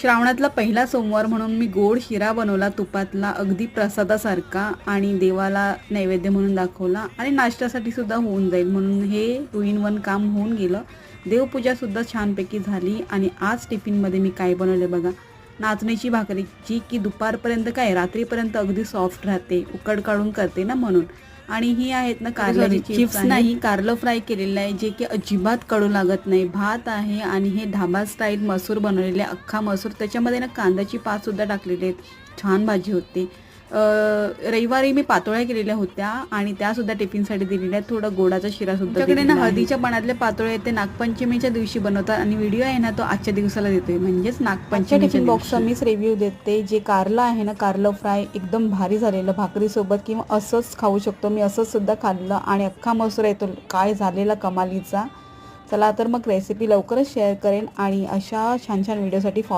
श्रावणातला पहिला सोमवार म्हणून मी गोड शिरा बनवला तुपातला, अगदी प्रसादासारखा, आणि देवाला नैवेद्य म्हणून दाखवला आणि नाश्त्यासाठी सुद्धा होऊन जाईल म्हणून हे 2 in 1 काम होऊन गेलं. देवपूजासुद्धा छानपैकी झाली. आणि आज टिफिनमध्ये मी काय बनवले बघा, नाचणीची भाकरी, जी की दुपारपर्यंत काय रात्रीपर्यंत अगदी सॉफ्ट राहते, उकड काढून करते ना म्हणून. आणि ही आहेत ना कारल्याची चिप्स नाही, कारलं फ्राय केलेलं आहे, जे की अजिबात कडू लागत नाही. भात आहे आणि हे ढाबा स्टाईल मसूर बनवलेले, अख्खा मसूर, त्याच्यामध्ये ना कांद्याची पातसुद्धा टाकलेली आहेत. छान भाजी होती. रविवारी मी पातोळ्या केलेल्या होत्या आणि त्यासुद्धा टिफिनसाठी दिलेल्या आहेत. थोडा गोडाचा शिरासुद्धा तुमच्याकडे ना हळदीच्या पानातले पातोळे ते नागपंचमीच्या दिवशी बनवतात आणि व्हिडिओ आहे ना तो आजच्या दिवसाला देतोय, म्हणजेच नागपंचमी. टिफिन बॉक्सचा मीच रिव्ह्यू देते. जे कारलं आहे ना, कारलं फ्राय एकदम भारी झालेलं, भाकरीसोबत किंवा असंच खाऊ शकतो. मी असंच सुद्धा खाल्लं. आणि अख्खा मसूर येतो काय झालेला कमालीचा. चला तर मग रेसिपी लवकरच शेअर करेन आणि अशा छान छान व्हिडिओसाठी फॉलो